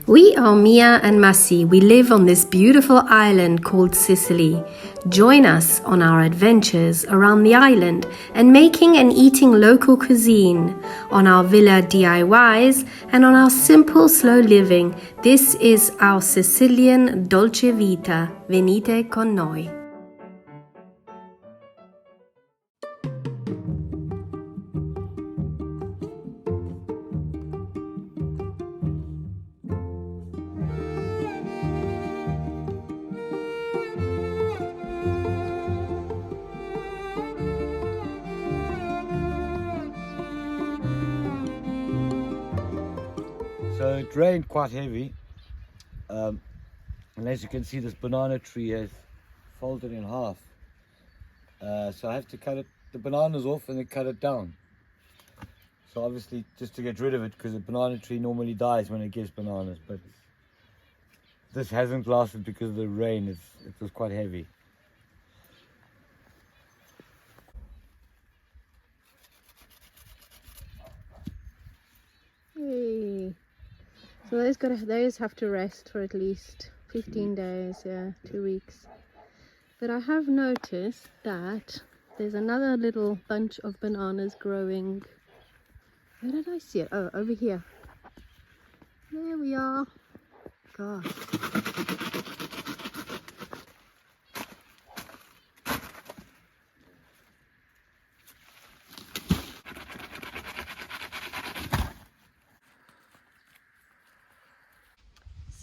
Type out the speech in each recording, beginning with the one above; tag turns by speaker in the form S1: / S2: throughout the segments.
S1: We are Mia and Massi. We live on this beautiful island called Sicily. Join us on our adventures around the island and making and eating local cuisine, on our villa DIYs and on our simple slow living. This is our Sicilian Dolce vita. Venite con noi.
S2: So it rained quite heavy, and as you can see, this banana tree has folded in half. So I have to cut the bananas off and then cut it down. So obviously just to get rid of it, because the banana tree normally dies when it gives bananas, but this hasn't lasted because of the rain. It was quite heavy.
S3: Hey. So those have to rest for at least 15 days, yeah, 2 weeks. But I have noticed that there's another little bunch of bananas growing. Where did I see it? Oh, over here. There we are. Gosh.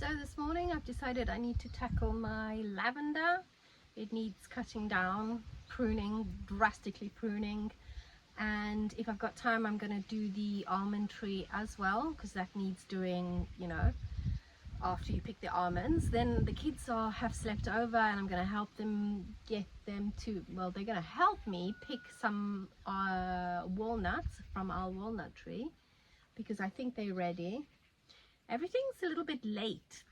S3: So this morning I've decided I need to tackle my lavender. It needs cutting down, pruning, drastically pruning, and if I've got time I'm going to do the almond tree as well, because that needs doing, you know, after you pick the almonds. Then the kids have slept over and I'm going to help them get them to, well, they're going to help me pick some walnuts from our walnut tree, because I think they're ready. Everything's a little bit late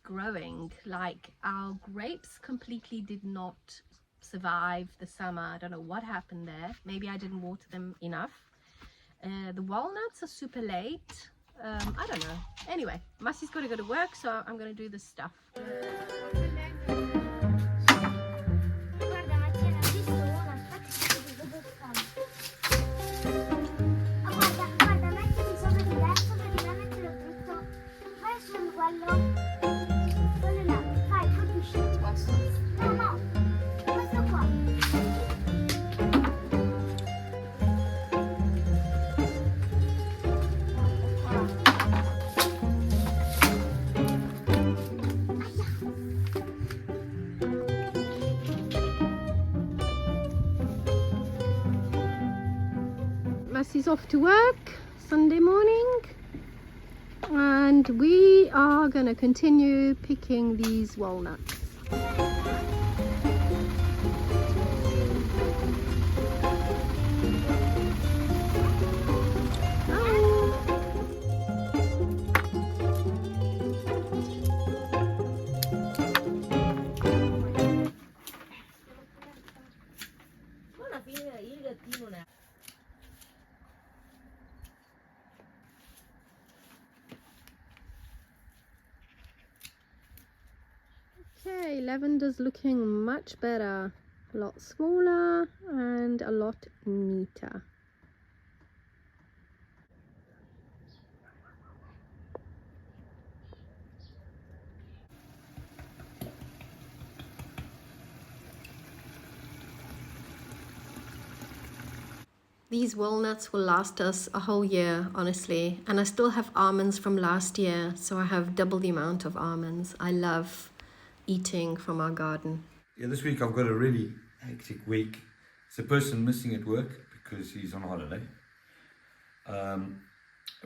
S3: growing. Like our grapes completely did not survive the summer. I don't know what happened there. Maybe I didn't water them enough. The walnuts are super late. I don't know. Anyway, Massi's got to go to work, so I'm going to do this stuff. Massi's off to work Sunday morning, and we are going to continue picking these walnuts. Okay, lavender's looking much better, a lot smaller and a lot neater. These walnuts will last us a whole year, honestly, and I still have almonds from last year, so I have double the amount of almonds. I love eating from our garden.
S2: Yeah, this week I've got a really hectic week. It's a person missing at work because he's on holiday.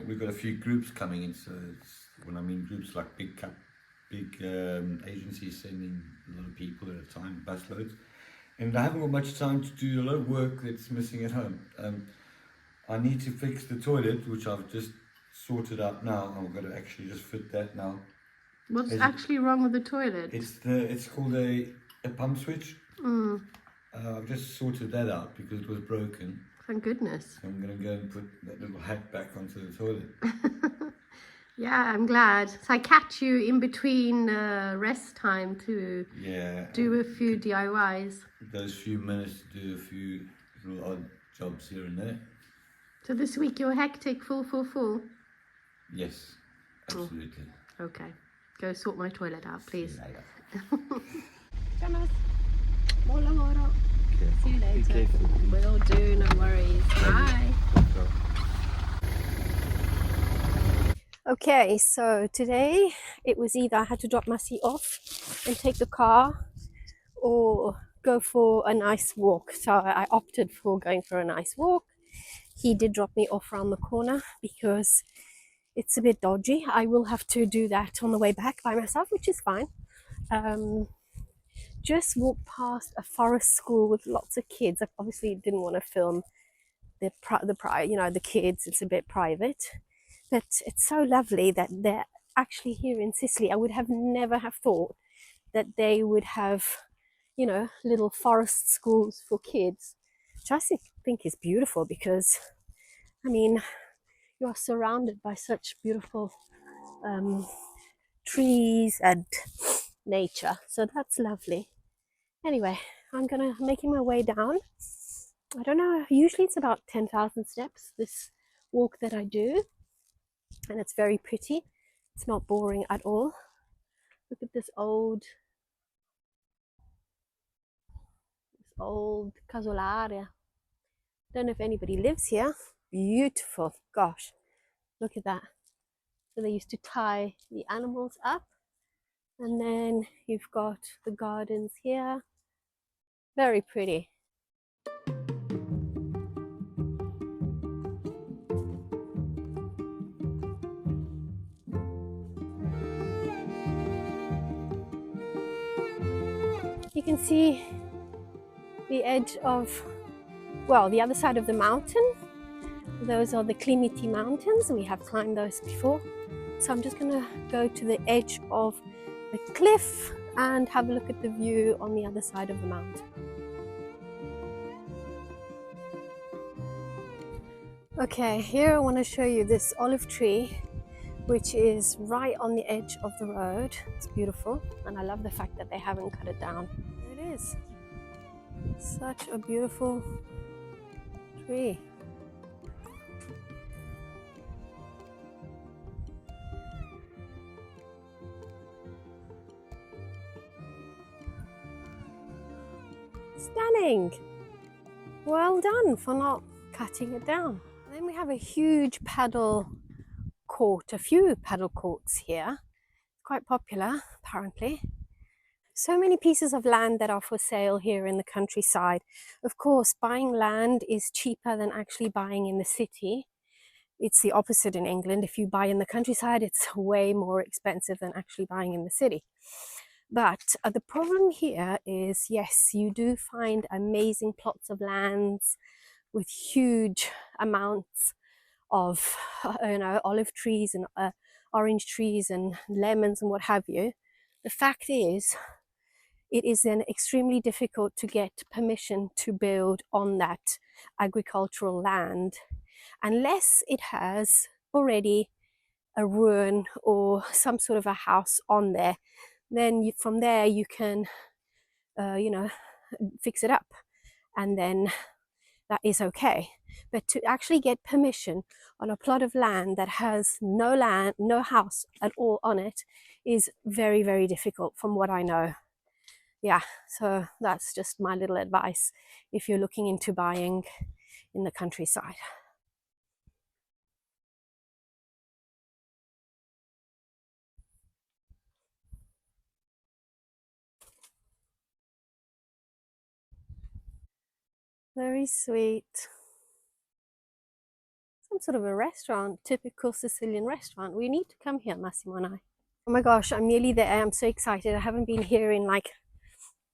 S2: We've got a few groups coming in, so when I mean groups, like big agencies sending a lot of people at a time, busloads. And I haven't got much time to do a lot of work that's missing at home. I need to fix the toilet, which I've just sorted out now. I'm going to actually just fit that now.
S3: What's actually wrong with the toilet?
S2: It's called a pump switch. I've just sorted that out because it was broken.
S3: Thank goodness.
S2: So I'm going to go and put that little hat back onto the toilet.
S3: Yeah, I'm glad. So I catch you in between rest time to do a few DIYs.
S2: Those few minutes to do a few little odd jobs here and there.
S3: So this week you're hectic, full.
S2: Yes, absolutely.
S3: Oh, okay. Go sort my toilet out, please. Buon lavoro.
S2: Okay.
S3: See you
S2: Be
S3: later.
S2: careful.
S3: Will do, no worries. Bye. Okay, so today it was either I had to drop Massi off and take the car or go for a nice walk. So I opted for going for a nice walk. He did drop me off around the corner because it's a bit dodgy. I will have to do that on the way back by myself, which is fine. Just walked past a forest school with lots of kids. I obviously didn't want to film the kids. It's a bit private, but it's so lovely that they're actually here in Sicily. I would have never have thought that they would have, little forest schools for kids, which I think is beautiful because, I mean, you are surrounded by such beautiful trees and nature. So that's lovely. Anyway, I'm making my way down. I don't know, usually it's about 10,000 steps, this walk that I do. And it's very pretty. It's not boring at all. Look at this old casolare. Don't know if anybody lives here. Beautiful. Gosh, look at that. So they used to tie the animals up. And then you've got the gardens here. Very pretty. You can see the edge of, the other side of the mountain. Those are the Climiti mountains. We have climbed those before. So I'm just gonna go to the edge of the cliff and have a look at the view on the other side of the mountain. Okay, here I want to show you this olive tree, which is right on the edge of the road. It's beautiful, and I love the fact that they haven't cut it down. There it is. Such a beautiful tree. Stunning. Well done for not cutting it down. And then we have a huge paddle court, a few paddle courts here. Quite popular, apparently. So many pieces of land that are for sale here in the countryside. Of course, buying land is cheaper than actually buying in the city. It's the opposite in England. If you buy in the countryside, it's way more expensive than actually buying in the city. But the problem here is, yes, you do find amazing plots of lands with huge amounts of, olive trees and orange trees and lemons and what have you. The fact is, it is then extremely difficult to get permission to build on that agricultural land unless it has already a ruin or some sort of a house on there. Then from there you can, fix it up, and then that is okay. But to actually get permission on a plot of land that has no house at all on it is very, very difficult from what I know. Yeah, so that's just my little advice if you're looking into buying in the countryside. Very sweet. Some sort of a restaurant, typical Sicilian restaurant. We need to come here, Massimo and I. Oh my gosh, I'm nearly there. I'm so excited. I haven't been here in like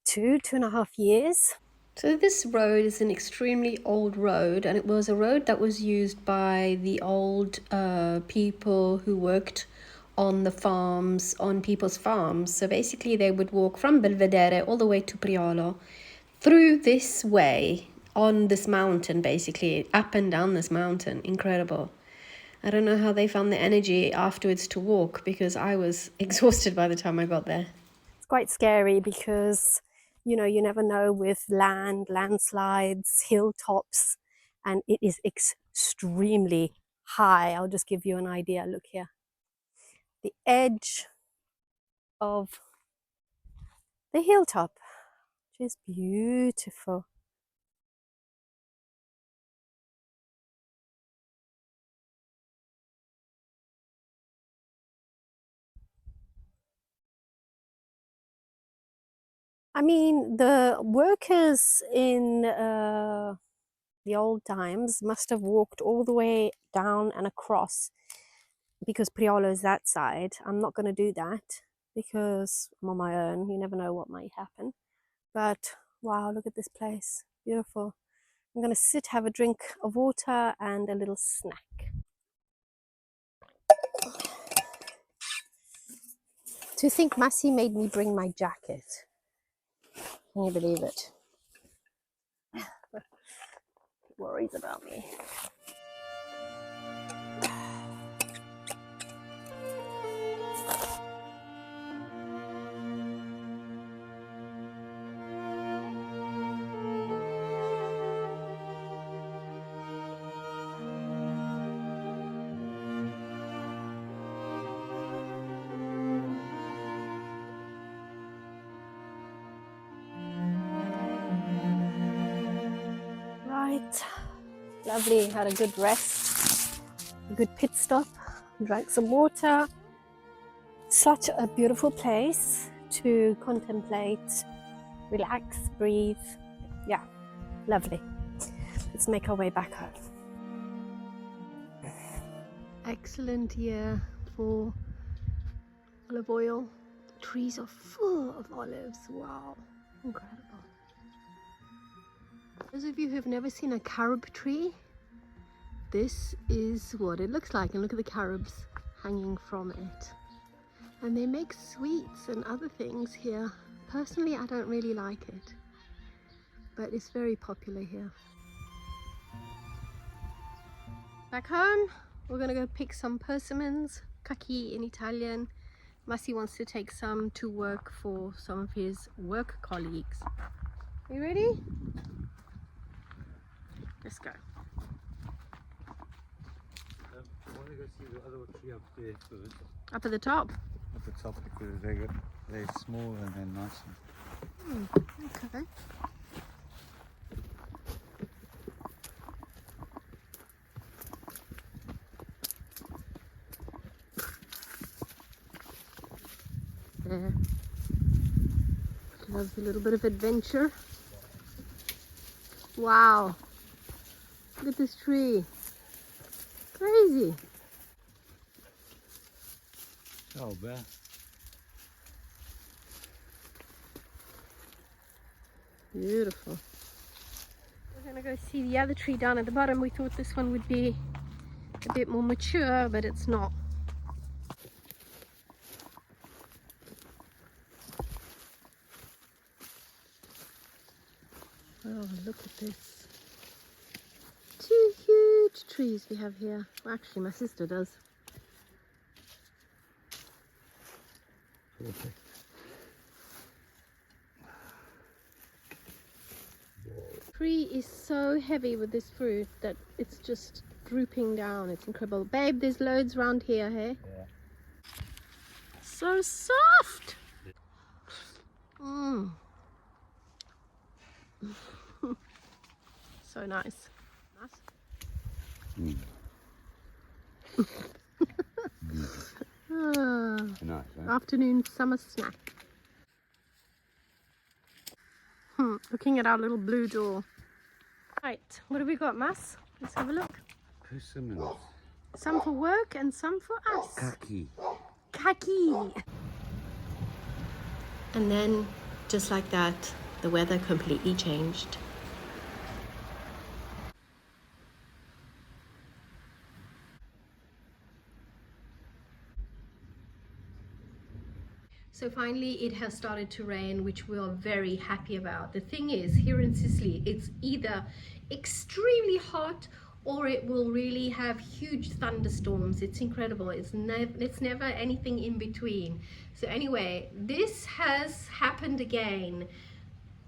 S3: 2.5 years. So this road is an extremely old road, and it was a road that was used by the old people who worked on the farms, on people's farms. So basically they would walk from Belvedere all the way to Priolo through this way on this mountain, basically up and down this mountain. Incredible.
S1: I don't know how they found the energy afterwards to walk because I was exhausted by the time I got there.
S3: It's quite scary because, you know, you never know with landslides, hilltops, and it is extremely high. I'll just give you an idea. Look here. The edge of the hilltop, which is beautiful. I mean, the workers in the old times must have walked all the way down and across because Priolo is that side. I'm not going to do that because I'm on my own. You never know what might happen. But wow, look at this place. Beautiful. I'm going to sit, have a drink of water and a little snack. To think Massi made me bring my jacket. Can you believe it? Worries about me. Right, lovely, had a good rest, a good pit stop, drank some water. Such a beautiful place to contemplate, relax, breathe. Yeah, lovely. Let's make our way back home. Excellent year for olive oil. The trees are full of olives. Wow, incredible. Those of you who have never seen a carob tree, this is what it looks like. And look at the carobs hanging from it. And they make sweets and other things here. Personally, I don't really like it, but it's very popular here. Back home, we're gonna go pick some persimmons, cacchi in Italian. Massi wants to take some to work for some of his work colleagues. Are you ready? Let's go.
S2: I want to go see the other tree up there first.
S3: Up at the top?
S2: At the top because they're small and they're nice.
S3: Okay. There. Loves a little bit of adventure. Wow. Look at this tree. Crazy.
S2: Oh, man.
S3: Beautiful. We're gonna go see the other tree down at the bottom. We thought this one would be a bit more mature, but it's not. Oh, look at this. 2 huge trees we have here. Well, actually, my sister does.
S2: Perfect.
S3: Tree is so heavy with this fruit that it's just drooping down. It's incredible. Babe, there's loads around here, hey?
S2: Yeah.
S3: So soft! Mm. So nice.
S2: Nice, huh?
S3: Afternoon summer snack. Looking at our little blue door. Right, what have we got, Mas? Let's have a look.
S2: Persimmons.
S3: Some for work and some for us.
S2: Kaki.
S3: Kaki.
S1: And then, just like that, the weather completely changed.
S3: So finally it has started to rain, which we are very happy about. The thing is, here in Sicily, it's either extremely hot or it will really have huge thunderstorms. It's incredible. It's never anything in between. So anyway, this has happened again.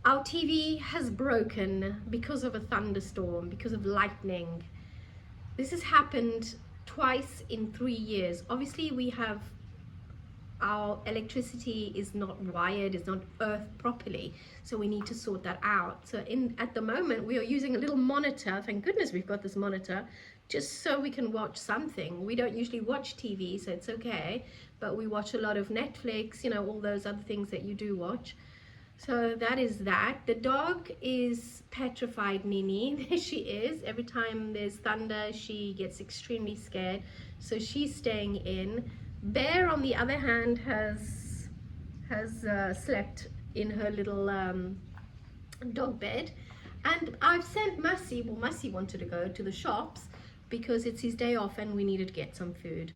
S3: Our TV has broken because of a thunderstorm, because of lightning. This has happened twice in 3 years. Obviously we have, our electricity is not wired, is not earthed properly, so we need to sort that out. So at the moment we are using a little monitor. Thank goodness we've got this monitor, just so we can watch something. We don't usually watch TV, so it's okay, but we watch a lot of Netflix, you know, all those other things that you do watch. So that is that. The dog is petrified, Nini. There she is. Every time there's thunder, she gets extremely scared. So she's staying in. Bear, on the other hand, has slept in her little dog bed. And I've sent Massi, well, Massi wanted to go to the shops because it's his day off and we needed to get some food.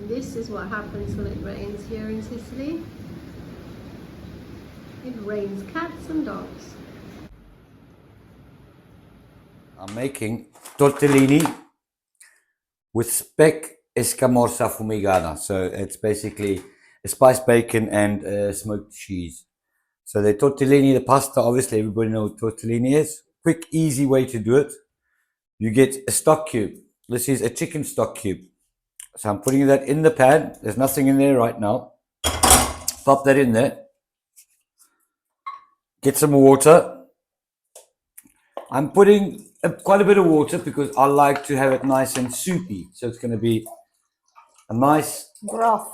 S3: This is what happens when it rains here in Sicily. It rains cats and dogs.
S2: I'm making tortellini with speck e scamorza fumigata. So it's basically a spiced bacon and smoked cheese. So the tortellini, the pasta, obviously everybody knows what tortellini is. Quick, easy way to do it. You get a stock cube. This is a chicken stock cube. So I'm putting that in the pan. There's nothing in there right now. Pop that in there. Get some water. I'm putting quite a bit of water because I like to have it nice and soupy. So it's going to be a nice broth,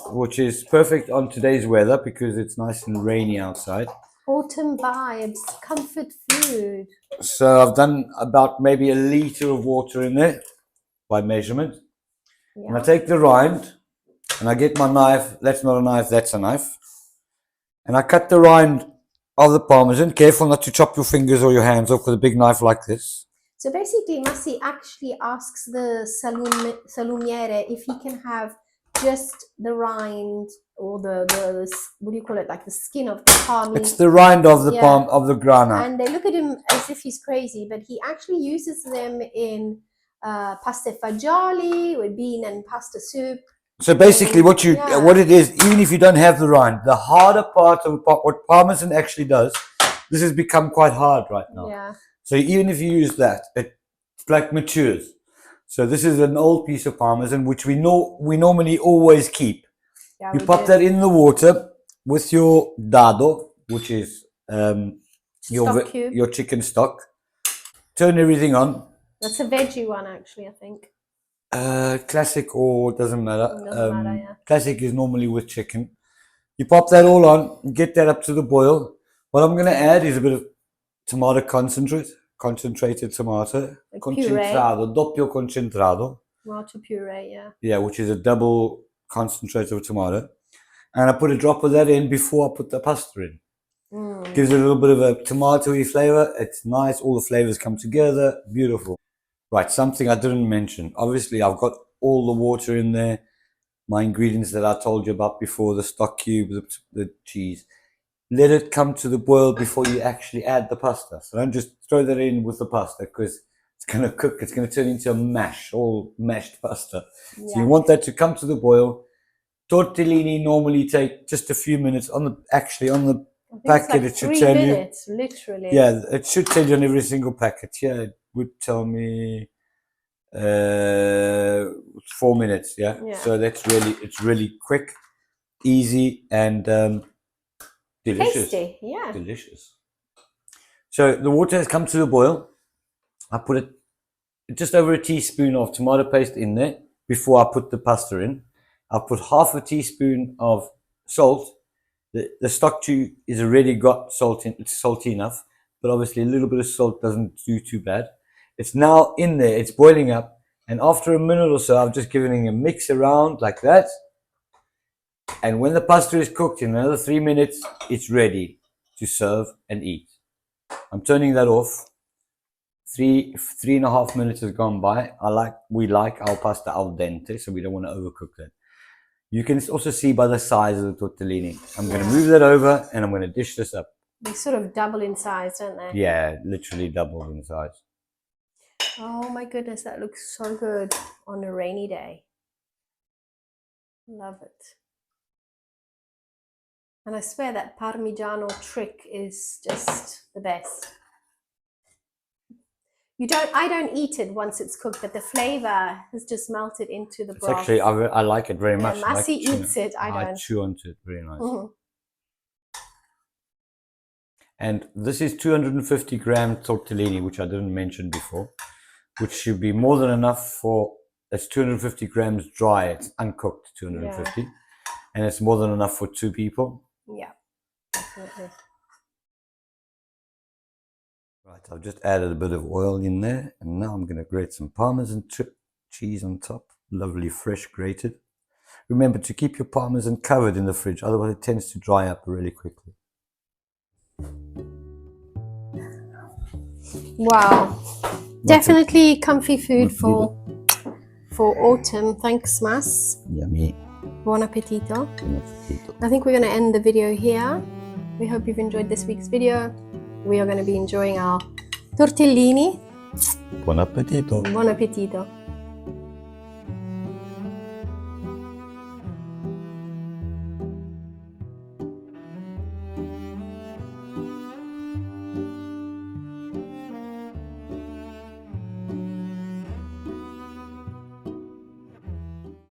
S2: which is perfect on today's weather because it's nice and rainy outside.
S3: Autumn vibes, comfort food.
S2: So I've done about maybe a liter of water in there by measurement. Yeah. And I take the rind and I get my knife. That's not a knife, that's a knife. And I cut the rind of the parmesan. Careful not to chop your fingers or your hands off with a big knife like this.
S3: So basically, Massi actually asks the salumiere if he can have just the rind or the what do you call it, like the skin of the palm.
S2: It's the rind of the palm of the grana.
S3: And they look at him as if he's crazy, but he actually uses them in pasta e fagioli with bean and pasta soup.
S2: So basically what it is, even if you don't have the rind, the harder part of what parmesan actually does, this has become quite hard right now.
S3: Yeah.
S2: So even if you use that, it like matures. So this is an old piece of parmesan which we normally always keep. Yeah, you pop that in the water with your dado, which is your chicken stock. Turn everything on.
S3: That's a veggie one, actually, I think.
S2: Classic or doesn't matter.
S3: Doesn't matter, yeah.
S2: Classic is normally with chicken. You pop that all on, get that up to the boil. What I'm going to add is a bit of tomato concentrated tomato.
S3: Like
S2: concentrado, doppio concentrado.
S3: Tomato puree, yeah.
S2: Yeah, which is a double concentrate of tomato. And I put a drop of that in before I put the pasta in. Gives it a little bit of a tomatoey flavor. It's nice. All the flavors come together. Beautiful. Right, something I didn't mention. Obviously, I've got all the water in there. My ingredients that I told you about before, the stock cube, the cheese. Let it come to the boil before you actually add the pasta. So don't just throw that in with the pasta because it's going to cook. It's going to turn into a mash, all mashed pasta. Yeah. So you want that to come to the boil. Tortellini normally take just a few minutes on the packet.
S3: Like
S2: it should tell
S3: minutes, literally.
S2: Yeah, it should tell you on every single packet. Yeah, it would tell me 4 minutes. Yeah. So it's really quick, easy, and delicious.
S3: Tasty, yeah.
S2: Delicious. So the water has come to the boil. I put just over a teaspoon of tomato paste in there before I put the pasta in. I put half a teaspoon of salt. The stock tube is already got salt in. It's salty enough, but obviously a little bit of salt doesn't do too bad. It's now in there. It's boiling up, and after a minute or so, I've just given it a mix around like that. And when the pasta is cooked in another 3 minutes, it's ready to serve and eat. I'm turning that off. 3.5 minutes has gone by. We like our pasta al dente, so we don't want to overcook that. You can also see by the size of the tortellini. I'm going to move that over and I'm going to dish this up.
S3: They sort of double in size, don't they?
S2: Yeah, literally doubled in size.
S3: Oh my goodness, that looks so good on a rainy day. Love it. And I swear that Parmigiano trick is just the best. I don't eat it once it's cooked, but the flavor has just melted into the broth.
S2: It's actually, I like it very much.
S3: Massi
S2: like
S3: eats it, I don't.
S2: I chew onto it, very nice.
S3: Mm-hmm.
S2: And this is 250 gram tortellini, which I didn't mention before, which should be more than enough for, it's 250 grams dry, it's uncooked 250, yeah. And it's more than enough for 2 people.
S3: Yeah, definitely.
S2: Right, I've just added a bit of oil in there, and now I'm going to grate some Parmesan cheese on top, lovely fresh grated. Remember to keep your Parmesan covered in the fridge, otherwise it tends to dry up really quickly.
S3: Wow, definitely comfy food for autumn. Thanks, Mas.
S2: Yummy.
S3: Buon appetito.
S2: Buon appetito.
S3: I think we're going to end the video here. We hope you've enjoyed this week's video. We are going to be enjoying our tortellini.
S2: Buon appetito.
S3: Buon appetito.